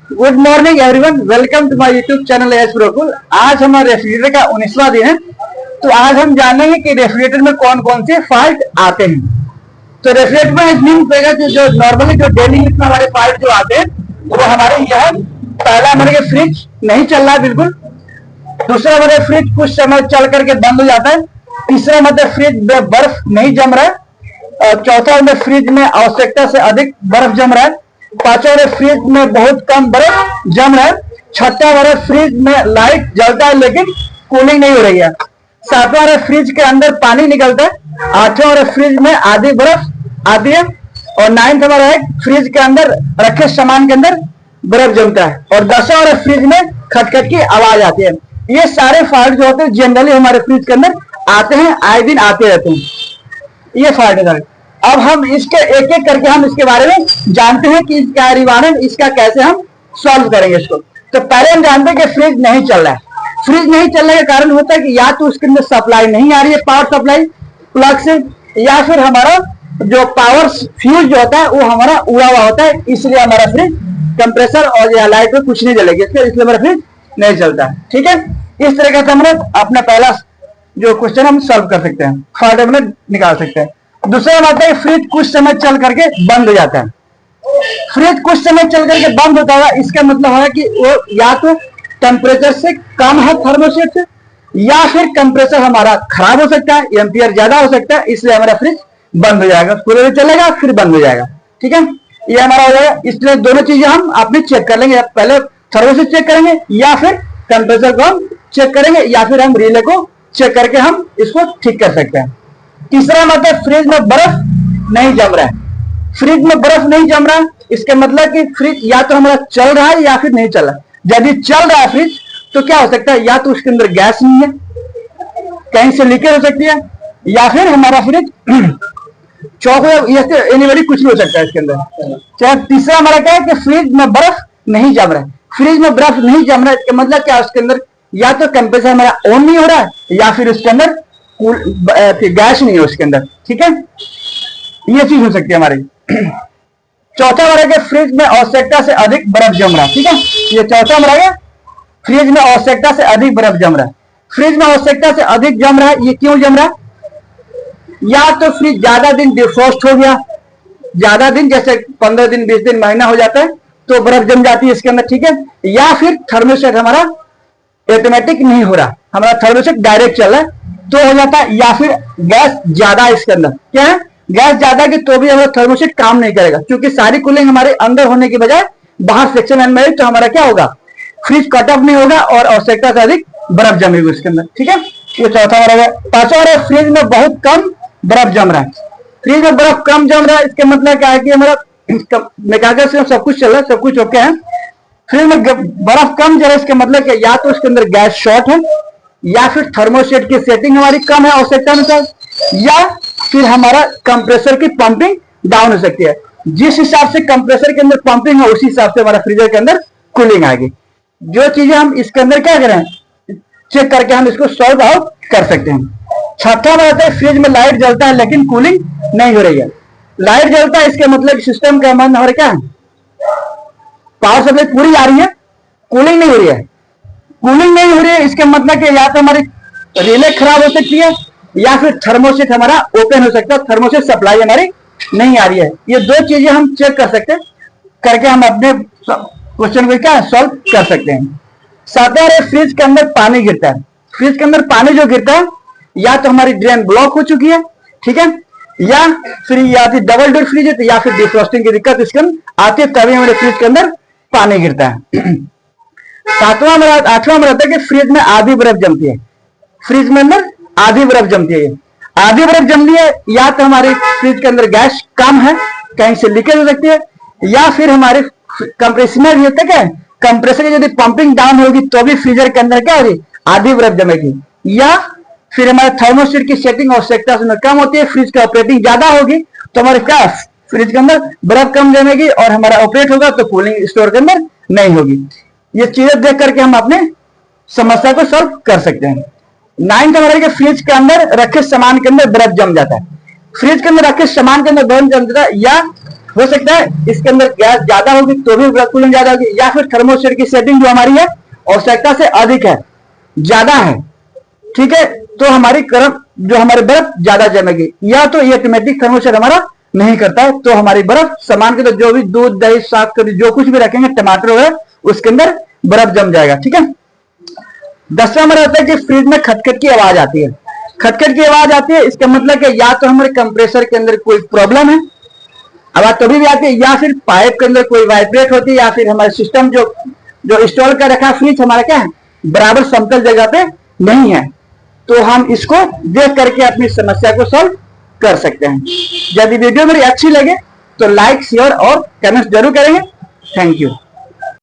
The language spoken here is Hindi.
Good morning everyone, welcome to my YouTube channel S Brokul. आज हमारे रेफ्रिजरेटर का 19वां दिन है। तो आज हम जानेंगे कि रेफ्रिजरेटर में कौन कौन से फॉल्ट आते हैं। तो रेफ्रिजरेटर में मीन पेगा जो नॉर्मली जो डेली यूज में हमारे फॉल्ट जो आते हैं वो हमारे यह पहला हमारे फ्रिज नहीं चल रहा है बिल्कुल। दूसरा हमारे फ्रिज कुछ समय चल करके बंद हो जाता है। तीसरा मतलब फ्रिज में बर्फ नहीं जम रहा है। चौथा मतलब फ्रिज में आवश्यकता से अधिक बर्फ जम रहा है। पांचवा वाले फ्रिज में बहुत कम बर्फ जम रहा है। छठा वाले फ्रिज में लाइट जलता है लेकिन कूलिंग नहीं हो रही है। सातवां वाले फ्रिज के अंदर पानी निकलता है। आठवां वाले फ्रिज में आधी बर्फ आती है। और नाइन्थ हमारा है फ्रिज के अंदर रखे सामान के अंदर बर्फ जमता है। और 10वां वाले फ्रिज में खटखट की आवाज आती है। ये सारे फॉल्ट जो होते हैं जनरली हमारे फ्रिज के अंदर आते हैं, आए दिन आते रहते हैं। ये फॉल्ट है। अब हम इसके एक एक करके हम इसके बारे में जानते हैं कि इसका निवारण, इसका कैसे हम सॉल्व करेंगे इसको। तो पहले हम जानते हैं कि फ्रिज नहीं चल रहा है। फ्रिज नहीं चलने का कारण होता है कि या तो उसके अंदर सप्लाई नहीं आ रही है, पावर सप्लाई प्लग से, या फिर हमारा जो पावर फ्यूज जो होता है वो हमारा उड़ा हुआ होता है, इसलिए हमारा फ्रिज कंप्रेसर और या लाइट में कुछ नहीं जलेगी, इसलिए हमारा फ्रिज नहीं चलता है। ठीक है, इस तरीके से हम अपना पहला जो क्वेश्चन हम सॉल्व कर सकते हैं, फॉल्ट हम निकाल सकते हैं। दूसरा बात है फ्रिज कुछ समय चल करके बंद हो जाता है। फ्रिज कुछ समय चल करके बंद होता है, इसका मतलब है कि वो या तो टेम्परेचर से कम है थर्मोस्टेट से, या फिर कंप्रेसर हमारा खराब हो सकता है, एम्पियर ज्यादा हो सकता है, इसलिए हमारा फ्रिज बंद हो जाएगा। पूरे दिन चलेगा फिर बंद हो जाएगा। ठीक है, ये हमारा हो जाएगा। इसलिए दोनों चीजें हम अपने चेक कर लेंगे, पहले थर्मोस्टेट चेक करेंगे या फिर कंप्रेसर को हम चेक करेंगे, या फिर हम रिले को चेक करके हम इसको ठीक कर सकते हैं। तीसरा मतलब फ्रिज में बर्फ नहीं जम रहा है। फ्रिज में बर्फ नहीं जम रहा है, इसका मतलब कि फ्रिज या तो हमारा चल रहा है या फिर नहीं चल रहा है। यदि चल रहा है फ्रिज तो क्या हो सकता है, या तो उसके अंदर गैस नहीं है, कहीं से लीकेज हो सकती है, या फिर हमारा फ्रिज चौक एनीबडी कुछ भी हो सकता है इसके अंदर। तीसरा हमारा क्या है कि फ्रिज में बर्फ नहीं जम रहा है। फ्रिज में बर्फ नहीं जम रहा है, इसका मतलब क्या, उसके अंदर या तो कंप्रेसर हमारा ऑन नहीं हो रहा है, या फिर उसके अंदर गैस नहीं है उसके अंदर। ठीक है, ये चीज हो सकती है हमारी। चौथा हमारा कि फ्रिज में आवश्यकता से अधिक बर्फ जम रहा है। ठीक है, ये चौथा हमारा है, फ्रिज में आवश्यकता से अधिक बर्फ जम रहा है। फ्रिज में आवश्यकता से अधिक जम रहा है, ये क्यों जम रहा है? या तो फ्रिज ज्यादा दिन डिफ्रॉस्ट हो गया, ज्यादा दिन जैसे 15 दिन 20 दिन महीना हो जाता है तो बर्फ जम जाती है इसके अंदर। ठीक है, या फिर थर्मोस्टेट हमारा ऑटोमेटिक नहीं हो रहा, हमारा थर्मोस्टेट डायरेक्ट चल रहा है तो हो जाता है, या फिर गैस ज्यादा है इसके अंदर। क्या है, गैस ज्यादा की तो भी हमारा थर्मोस्टेट काम नहीं करेगा, क्योंकि सारी कूलिंग हमारे अंदर होने की बजाय बाहर सेक्शन एंड में, तो हमारा क्या होगा, फ्रिज कट ऑफ नहीं होगा और आवश्यकता से अधिक बर्फ जमेगी उसके अंदर। ठीक है, ये चौथा वाला। पांचवा वाला, फ्रिज में बहुत कम बर्फ जम रहा है। फ्रिज में बर्फ कम जम रहा है, इसका मतलब क्या है कि हमारा मैकेनिकल से सब कुछ चल रहा है, सब कुछ ओके है, फ्रिज में बर्फ कम जम रहा है, इसका मतलब क्या, या तो उसके अंदर गैस शॉर्ट है, या फिर थर्मोस्टेट की सेटिंग हमारी कम है आवश्यकता अनुसार, या फिर हमारा कंप्रेसर की पंपिंग डाउन हो सकती है। जिस हिसाब से कंप्रेसर के अंदर पंपिंग है उसी हिसाब से हमारा फ्रीजर के अंदर कूलिंग आएगी। जो चीजें हम इसके अंदर क्या करें, चेक करके हम इसको सॉल्व आउट कर सकते हैं। छठा बात है, फ्रिज में लाइट जलता है लेकिन कूलिंग नहीं हो रही है। लाइट जलता है, इसके मतलब सिस्टम का मान हमारे क्या है, पावर सप्लाई पूरी आ रही है, कूलिंग नहीं हो रही है। कूलिंग नहीं हो रही है, इसका मतलब कि या तो हमारी रिले खराब हो सकती है, या फिर थर्मोस्टेट हमारा ओपन हो सकता है, थर्मोस्टेट सप्लाई हमारी नहीं आ रही है। ये दो चीजें हम चेक कर सकते हैं, करके हम अपने क्वेश्चन को क्या सॉल्व कर सकते हैं। सातवां है, फ्रिज के अंदर पानी गिरता है। फ्रिज के अंदर पानी जो गिरता है, या तो हमारी ड्रेन ब्लॉक हो चुकी है, ठीक है, या फिर डबल डोर फ्रिज है, या फिर डिफ्रॉस्टिंग की दिक्कत इसके अंदर आती है, तभी हमारे फ्रिज के अंदर पानी गिरता है। आठवां में रहता है कि फ्रिज में आधी बर्फ जमती है। फ्रिज में अंदर आधी बर्फ जमती है। आधी बर्फ जमती है, या तो हमारे फ्रिज के अंदर गैस कम है, कहीं से लीकेज हो सकती है, या फिर हमारे कंप्रेसर में होता है, कंप्रेसर की यदि पंपिंग डाउन होगी तो भी फ्रीजर के अंदर क्या होगी, आधी बर्फ जमेगी, या फिर हमारे थर्मोस्टेट की सेटिंग आवश्यकता से कम होती है, फ्रिज की ऑपरेटिंग ज्यादा होगी तो हमारे क्या फ्रिज के अंदर बर्फ कम जमेगी और हमारा ऑपरेट होगा तो कूलिंग स्टोर के अंदर नहीं होगी। ये चीजें देख करके हम अपने समस्या को सॉल्व कर सकते हैं। 9th हमारे के फ्रिज के अंदर रखे सामान के अंदर बर्फ जम जाता है। फ्रिज के अंदर रखे सामान के अंदर बर्फ जम जाता है, या हो सकता है इसके अंदर गैस ज्यादा होगी तो भी ब्लड कूलिंग ज्यादा होगी, या फिर थर्मोस्टेट की सेटिंग जो हमारी है आवश्यकता से अधिक है, ज्यादा है, ठीक है, तो हमारी गर्म जो हमारी बर्फ ज्यादा जमेगी, या तो ये ऑटोमेटिक थर्मोस्टेट हमारा नहीं करता है, तो हमारी बर्फ सामान के तो जो भी दूध दही साग सब्जी जो कुछ भी रखेंगे टमाटर वगैरह उसके अंदर बर्फ जम जाएगा, ठीक है। 10वां नंबर आता है कि फ्रिज में खटखट की आवाज आती है। खटखट की आवाज आती है इसका मतलब कि या तो हमारे कंप्रेसर के अंदर कोई प्रॉब्लम है, आवाज तभी भी आती है, या फिर पाइप के अंदर कोई वाइब्रेट होती है, या फिर हमारे सिस्टम जो इंस्टॉल कर रखा है फ्रिज हमारा क्या है बराबर समतल जगह पे नहीं है, तो हम इसको देख करके अपनी समस्या को सॉल्व कर सकते हैं। यदि वीडियो मेरी अच्छी लगे तो लाइक शेयर और कमेंट जरूर करेंगे। Thank you.